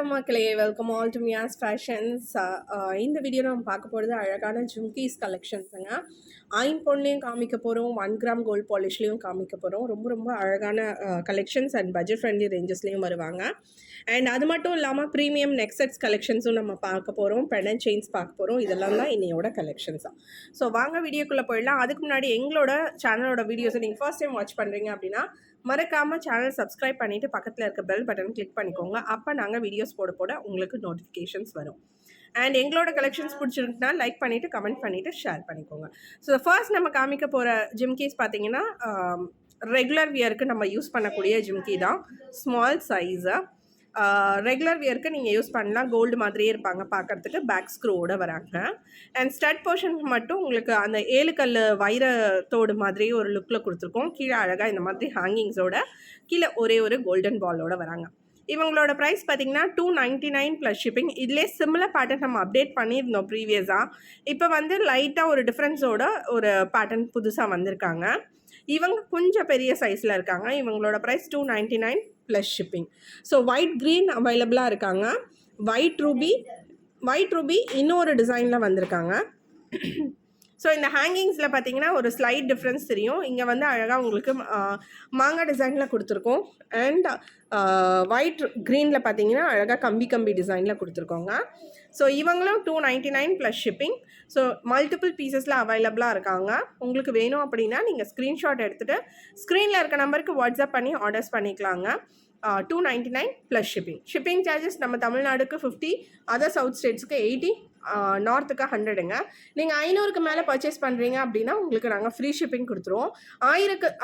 மக்களே welcome all to மியாஸ் fashions. இந்த video நம்ம பார்க்க போகிறது அழகான ஜும்கீஸ் கலெக்ஷன்ஸுங்க. ஐம்பொன்லேயும் காமிக்க போகிறோம், 1 கிராம் கோல்ட் பாலிஷ்லேயும் காமிக்க போகிறோம். ரொம்ப ரொம்ப அழகான கலெக்ஷன்ஸ் அண்ட் பட்ஜெட் ஃப்ரெண்ட்லி ரேஞ்சஸ்லேயும் வருவாங்க. அண்ட் அது மட்டும் இல்லாமல் ப்ரீமியம் நெக் செட்ஸ் கலெக்ஷன்ஸும் நம்ம பார்க்க போகிறோம், பென் செயின்ஸ் பார்க்க போகிறோம். இதெல்லாம் தான் இன்னையோட கலெக்ஷன்ஸாக. ஸோ வாங்க வீடியோக்குள்ளே போயிடலாம். அதுக்கு முன்னாடி எங்களோட சேனலோட வீடியோஸை நீங்கள் ஃபர்ஸ்ட் டைம் வாட்ச் பண்ணுறீங்க அப்படின்னா மறக்காமல் சேனல் சப்ஸ்கிரைப் பண்ணிவிட்டு பக்கத்தில் இருக்க பெல் பட்டன் கிளிக் பண்ணிக்கோங்க. அப்போ நாங்கள் வீடியோஸ் போட உங்களுக்கு நோட்டிஃபிகேஷன்ஸ் வரும். அண்ட் எங்களோட கலெக்ஷன்ஸ் பிடிச்சிருக்குன்னா லைக் பண்ணிவிட்டு கமெண்ட் பண்ணிவிட்டு ஷேர் பண்ணிக்கோங்க. ஸோ ஃபர்ஸ்ட் நம்ம காமிக்க போகிற ஜிம்கீஸ் பார்த்தீங்கன்னா ரெகுலர் வியருக்கு நம்ம யூஸ் பண்ணக்கூடிய ஜிம்கி தான். ஸ்மால் சைஸு, ரெகுலர் வியருக்கு நீங்கள் யூஸ் பண்ணலாம். கோல்டு மாதிரியே இருப்பாங்க பார்க்குறதுக்கு, பேக் ஸ்க்ரூவோடு வராங்க. அண்ட் ஸ்டட் போர்ஷன் மட்டும் உங்களுக்கு அந்த 7 கல் வைரத்தோடு மாதிரி ஒரு லுக்கில் கொடுத்துருக்கோம். கீழே அழகாக இந்த மாதிரி ஹேங்கிங்ஸோட, கீழே ஒரே ஒரு கோல்டன் பாலோடு வராங்க. இவங்களோட ப்ரைஸ் பார்த்தீங்கன்னா 299 ப்ளஸ் ஷிப்பிங். இதிலே சிமிலர் பேட்டர்ன் நம்ம அப்டேட் பண்ணியிருந்தோம் ப்ரீவியஸாக. இப்போ வந்து லைட்டாக ஒரு டிஃப்ரென்ஸோட ஒரு பேட்டர்ன் புதுசாக வந்திருக்காங்க. இவங்க கொஞ்சம் பெரிய சைஸில் இருக்காங்க. இவங்களோட price 299 plus shipping. So white green அவைலபிளாக இருக்காங்க. ஒயிட் ரூபி இன்னொரு டிசைனில் வந்திருக்காங்க. ஸோ இந்த ஹேங்கிங்ஸில் பார்த்தீங்கன்னா ஒரு ஸ்லைட் டிஃப்ரென்ஸ் தெரியும். இங்கே வந்து அழகாக உங்களுக்கு மாங்காய் டிசைனில் கொடுத்துருக்கோம். அண்ட் ஒயிட் க்ரீனில் பார்த்தீங்கன்னா அழகாக கம்பி டிசைனில் கொடுத்துருக்கோங்க. ஸோ இவங்களும் 299 ப்ளஸ் ஷிப்பிங். ஸோ மல்டிபிள் பீசஸில் அவைலபிளாக இருக்காங்க. உங்களுக்கு வேணும் அப்படின்னா நீங்கள் ஸ்க்ரீன்ஷாட் எடுத்துகிட்டு ஸ்க்ரீனில் இருக்க நம்பருக்கு வாட்ஸ்அப் பண்ணி ஆர்டர்ஸ் பண்ணிக்கலாங்க. 299 ப்ளஸ் ஷிப்பிங் சார்ஜஸ் நம்ம தமிழ்நாடுக்கு 50, அதர் சவுத் ஸ்டேட்ஸுக்கு 80, நார்த்துக்கு 100ங்க. நீங்கள் 500க்கு மேலே பர்ச்சேஸ் பண்ணுறீங்க அப்படின்னா உங்களுக்கு நாங்கள் ஃப்ரீ ஷிப்பிங் கொடுத்துருவோம்.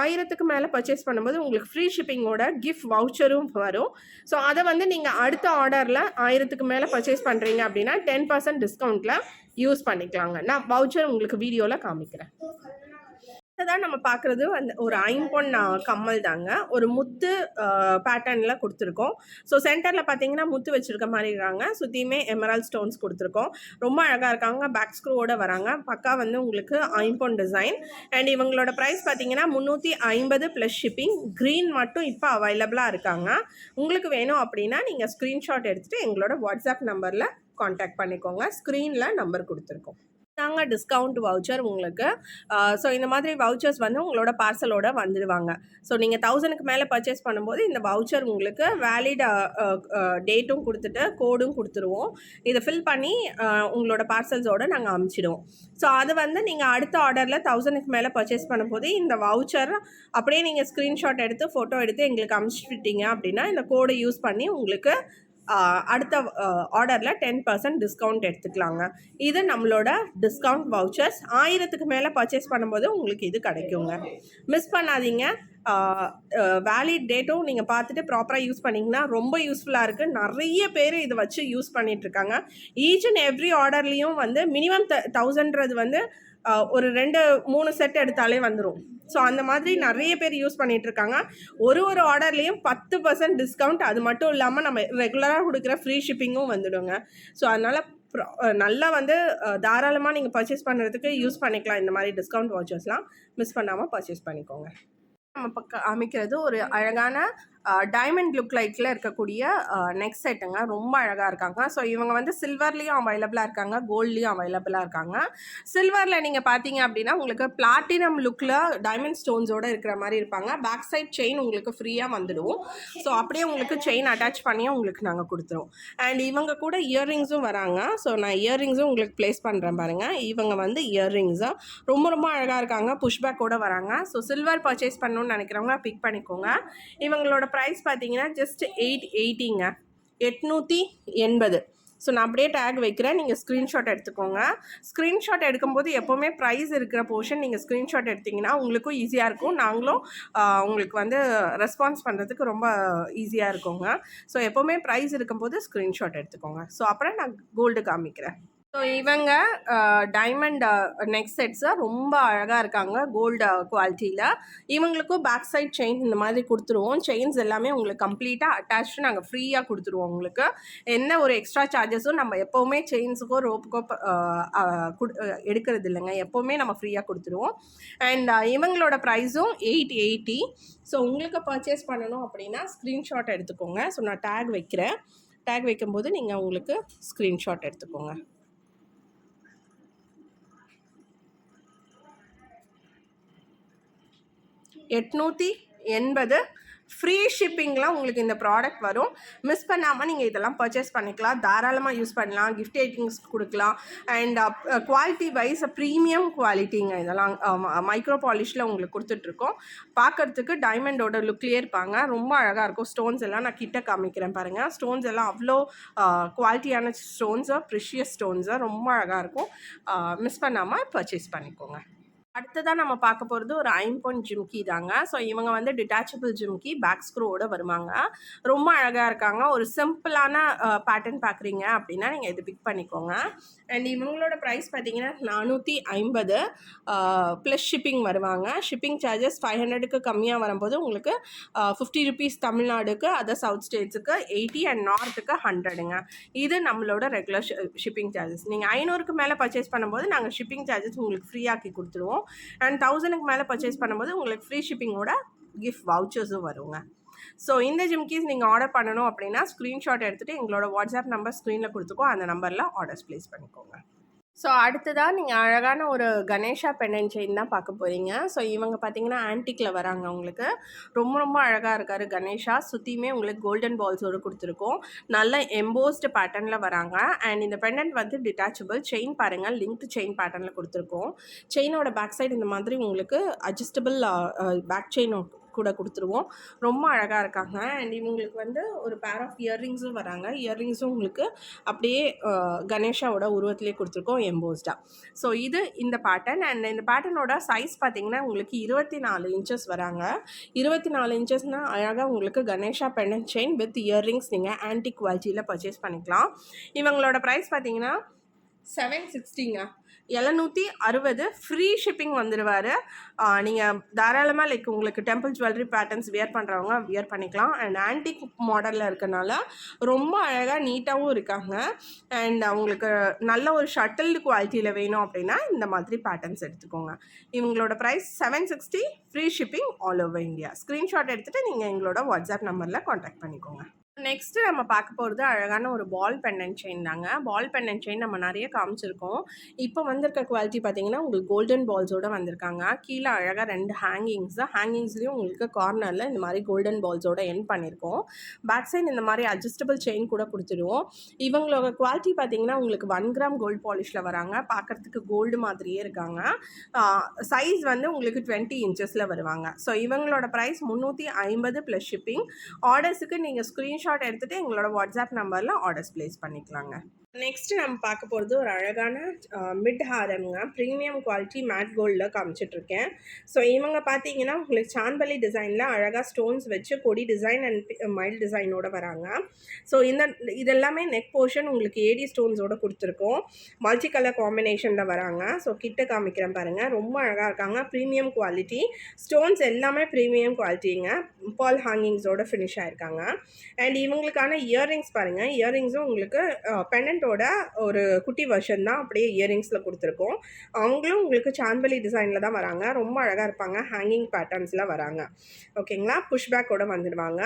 1000க்கு மேலே பர்ச்சேஸ் பண்ணும்போது உங்களுக்கு ஃப்ரீ ஷிப்பிங்கோட கிஃப்ட் வவுச்சரும் வரும். ஸோ அதை வந்து நீங்கள் அடுத்த ஆர்டரில் 1000க்கு மேலே பர்ச்சேஸ் பண்ணுறீங்க அப்படின்னா 10% டிஸ்கவுண்ட்டில் யூஸ் பண்ணிக்கலாங்க. நான் வவுச்சர் உங்களுக்கு வீடியோவில் காமிக்கிறேன். தான் நம்ம பார்க்குறது அந்த ஒரு ஐம்பொன் கம்மல் தாங்க. ஒரு முத்து பேட்டர்னில் கொடுத்துருக்கோம். ஸோ சென்டரில் பார்த்தீங்கன்னா முத்து வச்சுருக்க மாதிரி இருக்காங்க. சுற்றியுமே எமரால்ட் ஸ்டோன்ஸ் கொடுத்துருக்கோம். ரொம்ப அழகாக இருக்காங்க. பேக் ஸ்க்ரூவோடு வராங்க. பக்கா வந்து உங்களுக்கு ஐம்பொன் டிசைன். அண்ட் இவங்களோட ப்ரைஸ் பார்த்தீங்கன்னா 350 ப்ளஸ் ஷிப்பிங். க்ரீன் மட்டும் இப்போ அவைலபிளாக இருக்காங்க. உங்களுக்கு வேணும் அப்படின்னா நீங்கள் ஸ்க்ரீன்ஷாட் எடுத்துகிட்டு எங்களோட வாட்ஸ்அப் நம்பரில் காண்டாக்ட் பண்ணிக்கோங்க. ஸ்க்ரீனில் நம்பர் கொடுத்துருக்கோம். தாங்க டிஸ்கவுண்ட் வவுச்சர் உங்களுக்கு. ஸோ இந்த மாதிரி வவுச்சர்ஸ் வந்து உங்களோட பார்சலோடு வந்துடுவாங்க. ஸோ நீங்கள் 1000க்கு மேலே பர்ச்சேஸ் பண்ணும்போது இந்த வவுச்சர் உங்களுக்கு வேலிட் டேட்டும் கொடுத்துட்டு கோடும் கொடுத்துருவோம். இதை ஃபில் பண்ணி உங்களோட பார்சல்ஸோடு நாங்கள் அமுச்சிடுவோம். ஸோ அது வந்து நீங்கள் அடுத்த ஆர்டரில் 1000க்கு மேலே பர்ச்சேஸ் பண்ணும்போது இந்த வவுச்சர் அப்படியே நீங்கள் ஸ்க்ரீன்ஷாட் எடுத்து ஃபோட்டோ எடுத்து எங்களுக்கு அமுச்சிட்டீங்க அப்படின்னா இந்த கோடை யூஸ் பண்ணி உங்களுக்கு அடுத்த ஆர்டரில் 10% டிஸ்கவுண்ட் எடுத்துக்கலாங்க. இது நம்மளோட டிஸ்கவுண்ட் வவுச்சர்ஸ். 1000க்கு மேலே பர்ச்சேஸ் பண்ணும்போது உங்களுக்கு இது கிடைக்குங்க. மிஸ் பண்ணாதீங்க. வேலிட் டேட்டும் நீங்கள் பார்த்துட்டு ப்ராப்பராக யூஸ் பண்ணிங்கன்னா ரொம்ப யூஸ்ஃபுல்லாக இருக்குது. நிறைய பேர் இதை வச்சு யூஸ் பண்ணிகிட்ருக்காங்க. ஈச் அண்ட் எவ்ரி ஆர்டர்லேயும் வந்து மினிமம் 1000ன்றது வந்து ஒரு 2-3 செட் எடுத்தாலே வந்துடும். ஸோ அந்த மாதிரி நிறைய பேர் யூஸ் பண்ணிகிட்ருக்காங்க. ஒரு ஆர்டர்லேயும் 10% டிஸ்கவுண்ட். அது மட்டும் இல்லாமல் நம்ம ரெகுலராக கொடுக்குற ஃப்ரீ ஷிப்பிங்கும் வந்துடுங்க. ஸோ அதனால் நல்லா வந்து தாராளமாக நீங்கள் பர்ச்சேஸ் பண்ணுறதுக்கு யூஸ் பண்ணிக்கலாம். இந்த மாதிரி டிஸ்கவுண்ட் வாட்சர்ஸ்லாம் மிஸ் பண்ணாமல் பர்ச்சேஸ் பண்ணிக்கோங்க. நம்ம அமைக்கிறது ஒரு அழகான டைமண்ட் லுக் லைட்டில் இருக்கக்கூடிய நெக் செட்டுங்க. ரொம்ப அழகாக இருக்காங்க. ஸோ இவங்க வந்து சில்வர்லேயும் அவைலபிளாக இருக்காங்க, கோல்ட்லேயும் அவைலபிளாக இருக்காங்க. சில்வரில் நீங்கள் பார்த்தீங்க அப்படின்னா உங்களுக்கு பிளாட்டினம் லுக்கில் டைமண்ட் ஸ்டோன்ஸோடு இருக்கிற மாதிரி இருப்பாங்க. பேக் சைட் செயின் உங்களுக்கு ஃப்ரீயாக வந்துடும். ஸோ அப்படியே உங்களுக்கு செயின் அட்டாச் பண்ணியும் உங்களுக்கு நாங்கள் கொடுத்துருவோம். அண்ட் இவங்க கூட இயர்ரிங்ஸும் வராங்க. ஸோ நான் இயர்ரிங்ஸும் உங்களுக்கு ப்ளேஸ் பண்ணுறேன் பாருங்கள். இவங்க வந்து இயர்ரிங்ஸும் ரொம்ப அழகாக இருக்காங்க. புஷ்பேக்கோடு வராங்க. ஸோ சில்வர் பர்ச்சேஸ் பண்ணணும்னு நினைக்கிறவங்க பிக் பண்ணிக்கோங்க. இவங்களோட ப்ரைஸ் பார்த்தீங்கன்னா ஜஸ்ட் 880ங்க, 880. ஸோ நான் அப்படியே டேக் வைக்கிறேன். நீங்கள் ஸ்க்ரீன்ஷாட் எடுத்துக்கோங்க. ஸ்க்ரீன்ஷாட் எடுக்கும்போது எப்போவுமே ப்ரைஸ் இருக்கிற போர்ஷன் நீங்கள் ஸ்க்ரீன்ஷாட் எடுத்திங்கன்னா உங்களுக்கும் ஈஸியாக இருக்கும். நாங்களும் உங்களுக்கு வந்து ரெஸ்பான்ஸ் பண்ணுறதுக்கு ரொம்ப ஈஸியாக இருக்குங்க. ஸோ எப்போவுமே ப்ரைஸ் இருக்கும்போது ஸ்க்ரீன்ஷாட் எடுத்துக்கோங்க. ஸோ அப்புறம் நான் கோல்டு காமிக்கிறேன். ஸோ இவங்க டைமண்ட் நெக் செட்ஸை ரொம்ப அழகாக இருக்காங்க கோல்டு குவாலிட்டியில். இவங்களுக்கும் பேக் சைட் செயின் இந்த மாதிரி கொடுத்துருவோம். செயின்ஸ் எல்லாமே உங்களுக்கு கம்ப்ளீட்டாக அட்டாச்சு நாங்கள் ஃப்ரீயாக கொடுத்துருவோம். உங்களுக்கு என்ன ஒரு எக்ஸ்ட்ரா சார்ஜஸும் நம்ம எப்போவுமே செயின்ஸுக்கோ ரோப்புக்கோ எடுக்கிறது இல்லைங்க. எப்போவுமே நம்ம ஃப்ரீயாக கொடுத்துருவோம். அண்ட் இவங்களோட ப்ரைஸும் 880. ஸோ உங்களுக்கு பர்ச்சேஸ் பண்ணணும் அப்படின்னா ஸ்க்ரீன்ஷாட் எடுத்துக்கோங்க. ஸோ நான் டேக் வைக்கிறேன். டேக் வைக்கும்போது நீங்கள் உங்களுக்கு ஸ்க்ரீன்ஷாட் எடுத்துக்கோங்க. $880 ஃப்ரீ ஷிப்பிங்லாம் உங்களுக்கு இந்த ப்ராடக்ட் வரும். மிஸ் பண்ணாமல் நீங்கள் இதெல்லாம் பர்ச்சேஸ் பண்ணிக்கலாம். தாராளமாக யூஸ் பண்ணலாம். கிஃப்ட் ஐட்டிங்ஸ் கொடுக்கலாம். அண்ட் குவாலிட்டி வைஸ் ப்ரீமியம் குவாலிட்டிங்க இதெல்லாம். மைக்ரோ பாலிஷில் உங்களுக்கு கொடுத்துட்ருக்கோம். பார்க்குறதுக்கு டைமண்டோட லுக்லேயே இருப்பாங்க. ரொம்ப அழகாக இருக்கும். ஸ்டோன்ஸ் எல்லாம் நான் கிட்ட காமிக்கிறேன் பாருங்கள். ஸ்டோன்ஸ் எல்லாம் அவ்வளோ குவாலிட்டியான ஸ்டோன்ஸாக, ப்ரிஷியஸ் ஸ்டோன்ஸாக ரொம்ப அழகாக இருக்கும். மிஸ் பண்ணாமல் பர்ச்சேஸ் பண்ணிக்கோங்க. அடுத்ததாக நம்ம பார்க்க போகிறது ஒரு ஐம்பொன் ஜிம்கி தாங்க. ஸோ இவங்க வந்து டிட்டாச்சபிள் ஜிம்கி பேக் ஸ்க்ரூவோட வருவாங்க. ரொம்ப அழகாக இருக்காங்க. ஒரு சிம்பிளான பேட்டர்ன் பார்க்குறீங்க அப்படின்னா நீங்கள் இது பிக் பண்ணிக்கோங்க. அண்ட் இவங்களோட ப்ரைஸ் பார்த்தீங்கன்னா 450 ப்ளஸ் ஷிப்பிங் வருவாங்க. ஷிப்பிங் சார்ஜஸ் 500க்கு கம்மியாக வரும்போது உங்களுக்கு 50 ருபீஸ் தமிழ்நாடுக்கு, அதர் சவுத் ஸ்டேட்ஸுக்கு 80 அண்ட் நார்த்துக்கு 100ங்க. இது நம்மளோட ரெகுலர் ஷிப்பிங் சார்ஜஸ். நீங்கள் 500க்கு மேலே பர்ச்சேஸ் பண்ணும்போது நாங்கள் ஷிப்பிங் சார்ஜஸ் உங்களுக்கு ஃப்ரீயாக்கி கொடுத்துருவோம். அண்ட் 1000க்கு மேலே பர்ச்சேஸ் பண்ணும்போது உங்களுக்கு ஃப்ரீ ஷிப்பிங்கோட கிஃப்ட் வவுச்சர்ஸும் வருங்க. ஸோ இந்த ஜிம்கீஸ் நீங்கள் ஆர்டர் பண்ணணும் அப்படின்னா ஸ்க்ரீன்ஷாட் எடுத்துகிட்டு எங்களோட வாட்ஸ்அப் நம்பர் ஸ்க்ரீனில் கொடுத்துக்கோ, அந்த நம்பரில் ஆர்டர்ஸ் ப்ளேஸ் பண்ணிக்கோங்க. ஸோ அடுத்ததாக நீங்கள் அழகான ஒரு கணேஷா பெண்டன்ட் செயின் தான் பார்க்க போகிறீங்க. ஸோ இவங்க பார்த்தீங்கன்னா ஆன்டிக்கில் வராங்க. உங்களுக்கு ரொம்ப ரொம்ப அழகாக இருக்கார் கணேஷா. சுற்றியுமே உங்களுக்கு கோல்டன் பால்ஸோடு கொடுத்துருக்கோம். நல்ல எம்போஸ்டு பேட்டர்னில் வராங்க. அண்ட் இந்த பெண்டன்ட் வந்து டிட்டாச்சபிள் செயின் பாருங்கள், லிங்க்டு செயின் பேட்டர்னில் கொடுத்துருக்கோம். செயினோட பேக் சைடு இந்த மாதிரி உங்களுக்கு அட்ஜஸ்டபிள் பேக் செயின் கூட கொடுத்துருவோம். ரொம்ப அழகாக இருக்காங்க. அண்ட் இவங்களுக்கு வந்து ஒரு பேர் ஆஃப் இயர்ரிங்ஸும் வராங்க. இயர்ரிங்ஸும் உங்களுக்கு அப்படியே கணேஷாவோட உருவத்திலே கொடுத்துருக்கோம் எம்போஸ்டாக. ஸோ இது இந்த பேட்டர்ன். அண்ட் இந்த பேட்டர்னோட சைஸ் பார்த்தீங்கன்னா உங்களுக்கு 24 இன்ச்சஸ் வராங்க. 24 இன்ச்சஸ்னால் அழகாக உங்களுக்கு Ganesha pendant chain with earrings நீங்கள் ஆன்டிக் குவாலிட்டியில் பர்ச்சேஸ் பண்ணிக்கலாம். இவங்களோட ப்ரைஸ் பார்த்தீங்கன்னா 760ங்க. 760 ஃப்ரீ ஷிப்பிங் வந்துடுவார். நீங்கள் தாராளமாக லைக் உங்களுக்கு டெம்பிள் ஜுவல்லரி பேட்டர்ன்ஸ் வியர் பண்ணுறவங்க வியர் பண்ணிக்கலாம். அண்ட் ஆன்டிக் மாடலில் இருக்கனால ரொம்ப அழகாக நீட்டாகவும் இருக்காங்க. அண்ட் அவங்களுக்கு நல்ல ஒரு ஷட்டில் குவாலிட்டியில் வேணும் அப்படின்னா இந்த மாதிரி பேட்டர்ன்ஸ் எடுத்துக்கோங்க. இவங்களோட price 760 free shipping all over India. Screenshot எடுத்துகிட்டு நீங்கள் எங்களோட வாட்ஸ்அப் நம்பரில் காண்டாக்ட் பண்ணிக்கோங்க. நெக்ஸ்ட்டு நம்ம பார்க்க போகிறது அழகான ஒரு பால் பெண்டன்ட் செயின் தாங்க. பால் பெண்டன்ட் செயின் நம்ம நிறைய காமிச்சிருக்கோம். இப்போ வந்திருக்க குவாலிட்டி பார்த்தீங்கன்னா உங்களுக்கு கோல்டன் பால்ஸோடு வந்திருக்காங்க. கீழே அழகாக 2 ஹேங்கிங்ஸ்லேயும் உங்களுக்கு கார்னரில் இந்த மாதிரி கோல்டன் பால்ஸோட எண்ட் பண்ணியிருக்கோம். பேக் சைடு இந்த மாதிரி அட்ஜஸ்டபிள் செயின் கூட கொடுத்துடுவோம். இவங்களோட குவாலிட்டி பார்த்தீங்கன்னா உங்களுக்கு 1 கிராம் கோல்டு பாலிஷில் வராங்க. பார்க்குறதுக்கு கோல்டு மாதிரியே இருக்காங்க. சைஸ் வந்து உங்களுக்கு 20 இன்ச்சஸில் வருவாங்க. ஸோ இவங்களோட ப்ரைஸ் 350 ப்ளஸ் ஷிப்பிங். ஆர்டர்ஸுக்கு நீங்கள் ஸ்க்ரீன்ஷாட் எடுத்துகிட்டு எங்களோட வாட்ஸ்அப் நம்பரில் ஆர்டர்ஸ் ப்ளேஸ் பண்ணிக்கலாங்க. நெக்ஸ்ட்டு நம்ம பார்க்க போகிறது ஒரு அழகான மிட் ஹாரம்ங்க. ப்ரீமியம் குவாலிட்டி மேட் கோல்டில் காமிச்சிட்ருக்கேன். ஸோ இவங்க பார்த்தீங்கன்னா உங்களுக்கு சான்பலி டிசைனில் அழகாக ஸ்டோன்ஸ் வச்சு கொடி டிசைன் அண்ட் மைல் டிசைனோட வராங்க. ஸோ இதெல்லாமே நெக் போர்ஷன் உங்களுக்கு ஏடி ஸ்டோன்ஸோடு கொடுத்துருக்கோம். மல்டி கலர் காம்பினேஷனில் வராங்க. ஸோ கிட்ட காமிக்கிறேன் பாருங்கள். ரொம்ப அழகாக இருக்காங்க. ப்ரீமியம் குவாலிட்டி ஸ்டோன்ஸ் எல்லாமே ப்ரீமியம் குவாலிட்டிங்க. பால் ஹேங்கிங்ஸோட ஃபினிஷ் ஆகிருக்காங்க. அண்ட் இவங்களுக்கான இயர்ரிங்ஸ் பாருங்கள். இயர்ரிங்ஸும் உங்களுக்கு பெண்டன்ட் ஒரு குட்டி வெர்ஷன் தான் அப்படியே இயரிங்ஸில் கொடுத்துருக்கோம். அவங்களும் உங்களுக்கு சான்பலி டிசைனில் தான் வராங்க. ரொம்ப அழகாக இருப்பாங்க. ஹேங்கிங் பேட்டர்ன்ஸில் வராங்க. ஓகேங்களா. புஷ்பேக்கோடு வந்துடுவாங்க.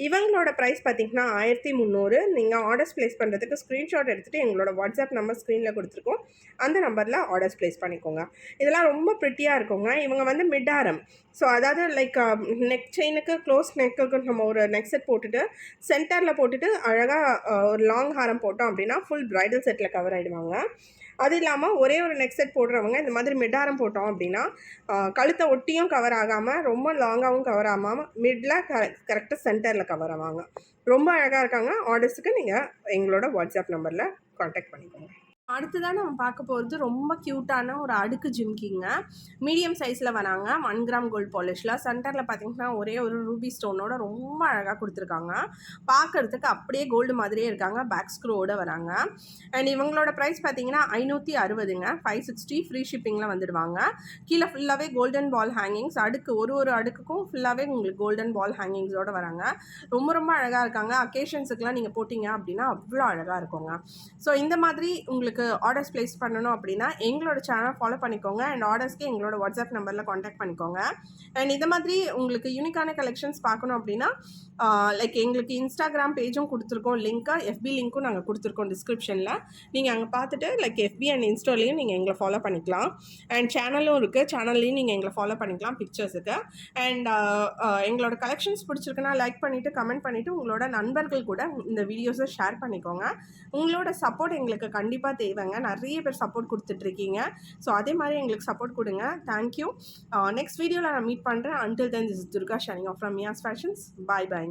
இவங்களோட ப்ரைஸ் பார்த்திங்கன்னா 1300. நீங்கள் ஆர்டர்ஸ் ப்ளேஸ் பண்ணுறதுக்கு ஸ்க்ரீன்ஷாட் எடுத்துகிட்டு எங்களோட வாட்ஸ்அப் நம்பர் ஸ்க்ரீனில் கொடுத்துருக்கோம். அந்த நம்பரில் ஆர்டர்ஸ் ப்ளேஸ் பண்ணிக்கோங்க. இதெல்லாம் ரொம்ப ப்ரிட்டியாக இருக்குங்க. இவங்க வந்து மிட் ஆரம். ஸோ அதாவது லைக் நெக் செயினுக்கு க்ளோஸ் நெக்குக்கு நம்ம ஒரு நெக் செட் போட்டுட்டு சென்டரில் போட்டுட்டு அழகாக ஒரு லாங் ஹாரம் போட்டோம் அப்படின்னா ஃபுல் பிரைடல் செட்டில் கவர் ஆகிடுவாங்க. அது இல்லாமல் ஒரே ஒரு நெக் செட் போடுறவங்க இந்த மாதிரி மிட்டாரம் போட்டோம் அப்படின்னா கழுத்தை ஒட்டியும் கவர் ஆகாமல் ரொம்ப லாங்காகவும் கவர் ஆகாமல் மிடில் கரெக்டாக சென்டரில் கவர் ஆவாங்க. ரொம்ப அழகாக இருக்காங்க. ஆர்டர்ஸுக்கு நீங்கள் எங்களோட வாட்ஸ்அப் நம்பரில் கான்டாக்ட் பண்ணிக்கோங்க. அடுத்ததான் நம்ம பார்க்க போகிறது ரொம்ப க்யூட்டான ஒரு அடுக்கு ஜிம்கிங்க. மீடியம் சைஸில் வராங்க. 1 கிராம் கோல்டு பாலிஷில் சென்டரில் பார்த்தீங்கன்னா ஒரே ஒரு ரூபி ஸ்டோனோட ரொம்ப அழகாக கொடுத்துருக்காங்க. பார்க்குறதுக்கு அப்படியே கோல்டு மாதிரியே இருக்காங்க. பேக் ஸ்க்ரூவோடு வராங்க. அண்ட் இவங்களோட ப்ரைஸ் பார்த்தீங்கன்னா 560ங்க. 560 ஃப்ரீ ஷிப்பிங்கில் வந்துடுவாங்க. கீழே ஃபுல்லாகவே கோல்டன் பால் ஹேங்கிங்ஸ். ஒரு அடுக்குக்கும் ஃபுல்லாகவே உங்களுக்கு கோல்டன் பால் ஹேங்கிங்ஸோடு வராங்க. ரொம்ப ரொம்ப அழகாக இருக்காங்க. அக்கேஷன்ஸுக்கெலாம் நீங்கள் போட்டிங்க அப்படின்னா அவ்வளோ அழகாக இருக்குங்க. ஸோ இந்த மாதிரி உங்களுக்கு உங்களுக்கு ஆர்டர்ஸ் ப்ளேஸ் பண்ணணும் அப்படின்னா எங்களோட சேனல் ஃபாலோ பண்ணிக்கோங்க. அண்ட் ஆர்டர்ஸ்க்கு எங்களோட வாட்ஸ்அப் நம்பரில் காண்டாக்ட் பண்ணிக்கோங்க. அண்ட் இந்த மாதிரி உங்களுக்கு யூனிக்கான கலெக்ஷன்ஸ் பார்க்கணும் அப்படின்னா லைக் எங்களுக்கு இன்ஸ்டாகிராம் பேஜும் கொடுத்துருக்கோம் லிங்க்காக, எஃபி லிங்க்கும் நாங்கள் கொடுத்துருக்கோம் டிஸ்கிரிப்ஷனில். நீங்கள் அங்கே பார்த்துட்டு லைக் எஃபி அண்ட் இன்ஸ்டாலையும் நீங்கள் எங்களை ஃபாலோ பண்ணிக்கலாம். அண்ட் சேனலும் இருக்குது, சேனல்லையும் நீங்கள் எங்களை ஃபாலோ பண்ணிக்கலாம் பிக்சர்ஸுக்கு. அண்ட் எங்களோட கலெக்ஷன்ஸ் பிடிச்சிருக்குன்னா லைக் பண்ணிவிட்டு கமெண்ட் பண்ணிவிட்டு உங்களோட நண்பர்கள் கூட இந்த வீடியோஸை ஷேர் பண்ணிக்கோங்க. உங்களோட சப்போர்ட் எங்களுக்கு கண்டிப்பாக தேவைங்க. நிறைய பேர் சப்போர்ட் கொடுத்துட்ருக்கீங்க. ஸோ அதே மாதிரி எங்களுக்கு சப்போர்ட் கொடுங்க. தேங்க்யூ. நெக்ஸ்ட் வீடியோவில் நான் மீட் பண்ணுறேன். Until then, this is Durga shining off from Mia's Fashions. Bye bye.